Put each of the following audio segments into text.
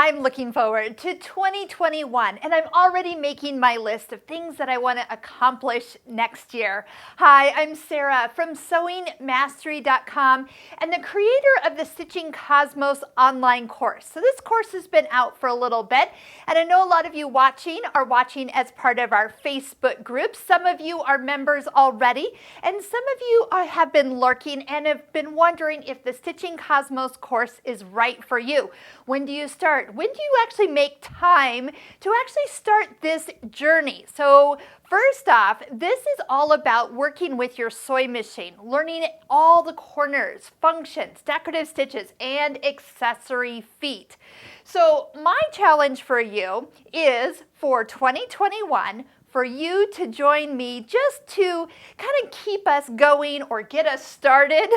I'm looking forward to 2021, and I'm already making my list of things that I want to accomplish next year. Hi, I'm Sarah from sewingmastery.com and the creator of the Stitching Cosmos online course. So this course has been out for a little bit, and I know a lot of you are watching as part of our Facebook group. Some of you are members already, and some of you have been lurking and have been wondering if the Stitching Cosmos course is right for you. When do you start? When do you actually make time to actually start this journey? So first off, this is all about working with your sewing machine, learning all the corners, functions, decorative stitches, and accessory feet. So my challenge for you is for 2021, for you to join me just to kind of keep us going or get us started.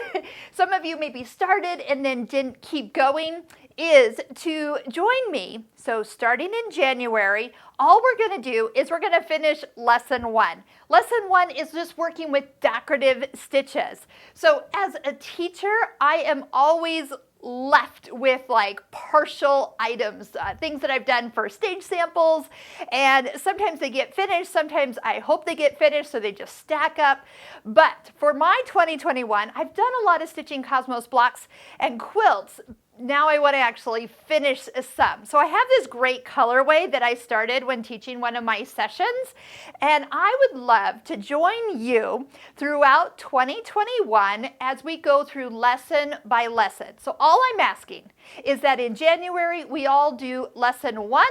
Some of you maybe started and then didn't keep going, is to join me. So starting in January, all we're going to do is we're going to finish lesson 1. Lesson 1 is just working with decorative stitches. So as a teacher, I am always left with like partial items, things that I've done for stage samples, and sometimes they get finished, sometimes I hope they get finished, so they just stack up. But for my 2021, I've done a lot of Stitching Cosmos blocks and quilts. Now I want to actually finish some. So I have this great colorway that I started when teaching one of my sessions, and I would love to join you throughout 2021 as we go through lesson by lesson. So all I'm asking is that in January we all do lesson 1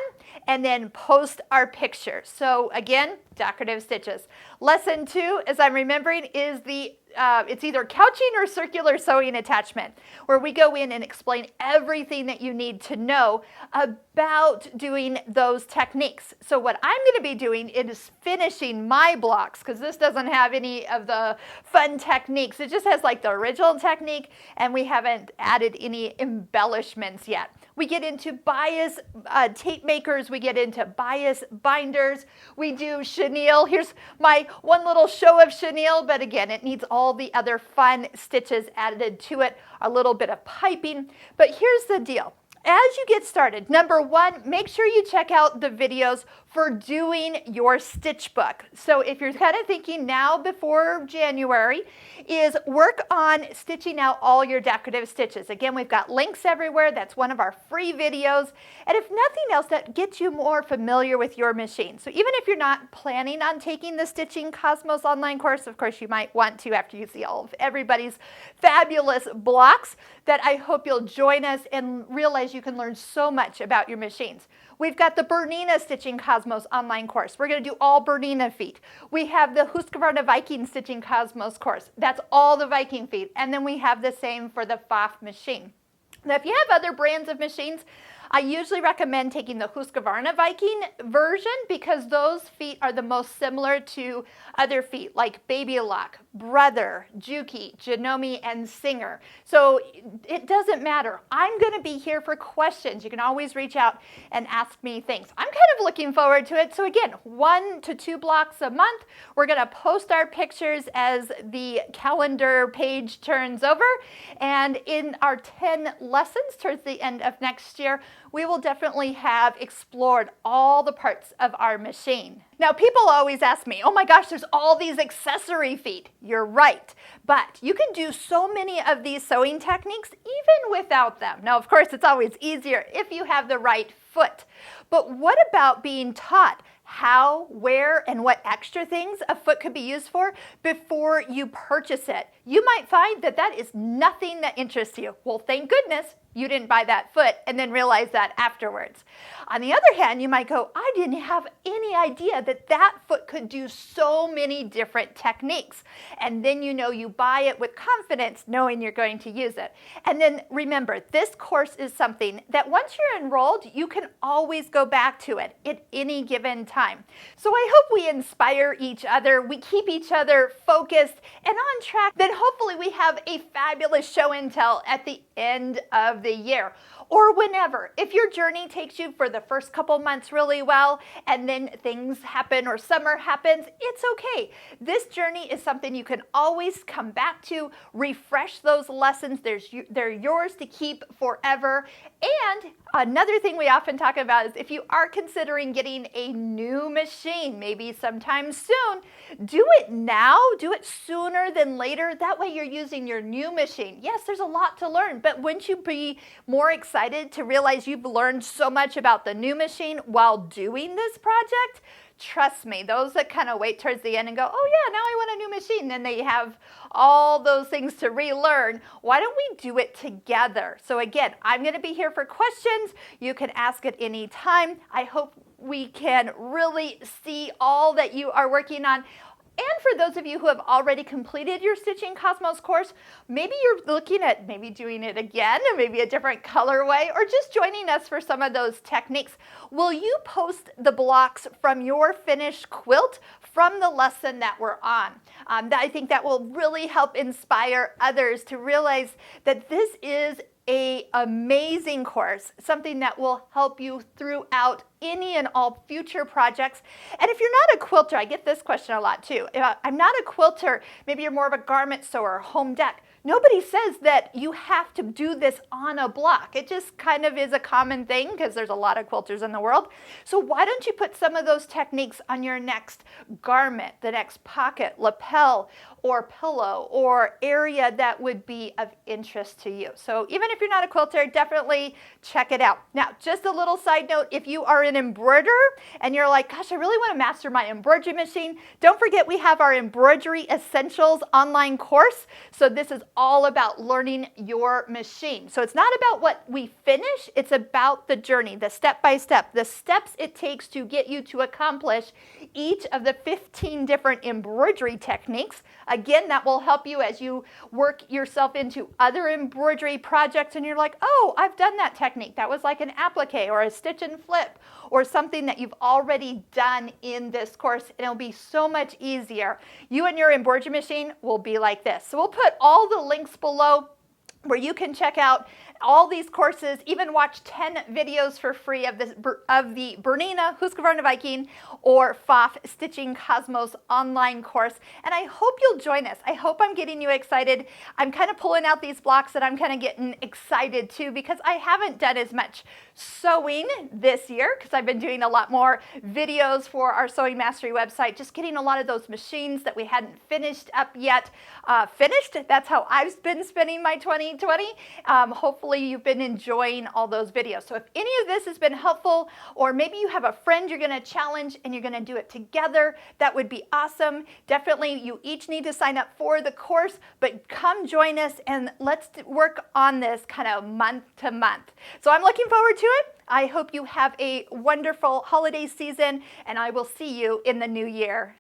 and then post our pictures. So again, decorative stitches. Lesson 2, as I'm remembering, is it's either couching or circular sewing attachment, where we go in and explain everything that you need to know about doing those techniques. So what I'm going to be doing is finishing my blocks, because this doesn't have any of the fun techniques. It just has like the original technique, and we haven't added any embellishments yet. We get into bias tape makers, we get into bias binders, we do chenille. Here's my one little show of chenille, but again, it needs all the other fun stitches added to it, a little bit of piping. But here's the deal. As you get started, number 1, make sure you check out the videos for doing your stitch book. So if you're kind of thinking now before January, is work on stitching out all your decorative stitches. Again, we've got links everywhere. That's one of our free videos. And if nothing else, that gets you more familiar with your machine. So even if you're not planning on taking the Stitching Cosmos online course, of course you might want to after you see all of everybody's fabulous blocks, that I hope you'll join us and realize you can learn so much about your machines. We've got the Bernina Stitching Cosmos online course. We're going to do all Bernina feet. We have the Husqvarna Viking Stitching Cosmos course. That's all the Viking feet. And then we have the same for the Pfaff machine. Now, if you have other brands of machines, I usually recommend taking the Husqvarna Viking version, because those feet are the most similar to other feet like Baby Lock, Brother, Juki, Janome, and Singer. So it doesn't matter. I'm going to be here for questions. You can always reach out and ask me things. I'm kind of looking forward to it. So again, 1 to 2 blocks a month. We're going to post our pictures as the calendar page turns over. And in our 10 lessons towards the end of next year, we will definitely have explored all the parts of our machine. Now, people always ask me, oh my gosh, there's all these accessory feet. You're right, but you can do so many of these sewing techniques even without them. Now, of course, it's always easier if you have the right foot. But what about being taught how, where, and what extra things a foot could be used for before you purchase it? You might find that that is nothing that interests you. Well, thank goodness you didn't buy that foot and then realize that afterwards. On the other hand, you might go, I didn't have any idea that that foot could do so many different techniques. And then you buy it with confidence, knowing you're going to use it. And then remember, this course is something that once you're enrolled, you can always go back to it at any given time. So I hope we inspire each other, we keep each other focused and on track, then hopefully we have a fabulous show and tell at the end of the year. or whenever. If your journey takes you for the first couple months really well, and then things happen or summer happens, it's okay. This journey is something you can always come back to, refresh those lessons. They're yours to keep forever. And another thing we often talk about is if you are considering getting a new machine, maybe sometime soon, do it now, do it sooner than later. That way you're using your new machine. Yes, there's a lot to learn, but wouldn't you be more excited to realize you've learned so much about the new machine while doing this project? Trust me, those that kind of wait towards the end and go, oh yeah, now I want a new machine, then they have all those things to relearn. Why don't we do it together? So again, I'm going to be here for questions. You can ask at any time. I hope we can really see all that you are working on. And for those of you who have already completed your Stitching Cosmos course, maybe you're looking at maybe doing it again, or maybe a different colorway, or just joining us for some of those techniques. Will you post the blocks from your finished quilt from the lesson that we're on? I think that will really help inspire others to realize that this is an amazing course, something that will help you throughout any and all future projects. And if you're not a quilter, I get this question a lot too. I'm not a quilter, maybe you're more of a garment sewer, home deck. Nobody says that you have to do this on a block. It just kind of is a common thing because there's a lot of quilters in the world. So why don't you put some of those techniques on your next garment, the next pocket, lapel, or pillow, or area that would be of interest to you. So even if you're not a quilter, definitely check it out. Now, just a little side note, if you are an embroiderer and you're like, gosh, I really want to master my embroidery machine, don't forget we have our Embroidery Essentials online course. So this is all about learning your machine. So it's not about what we finish, it's about the journey, the step-by-step, the steps it takes to get you to accomplish each of the 15 different embroidery techniques. Again, that will help you as you work yourself into other embroidery projects and you're like, oh, I've done that technique. That was like an applique or a stitch and flip or something that you've already done in this course, and it'll be so much easier. You and your embroidery machine will be like this. So we'll put all the links below where you can check out all these courses, even watch 10 videos for free of the Bernina Husqvarna Viking or Pfaff Stitching Cosmos online course. And I hope you'll join us. I hope I'm getting you excited. I'm kind of pulling out these blocks and I'm kind of getting excited too because I haven't done as much sewing this year because I've been doing a lot more videos for our Sewing Mastery website, just getting a lot of those machines that we hadn't finished up yet finished. That's how I've been spending my 2020. Hopefully you've been enjoying all those videos. So if any of this has been helpful, or maybe you have a friend you're going to challenge and you're going to do it together, that would be awesome. Definitely you each need to sign up for the course, but come join us and let's work on this kind of month to month. So I'm looking forward to it. I hope you have a wonderful holiday season and I will see you in the new year.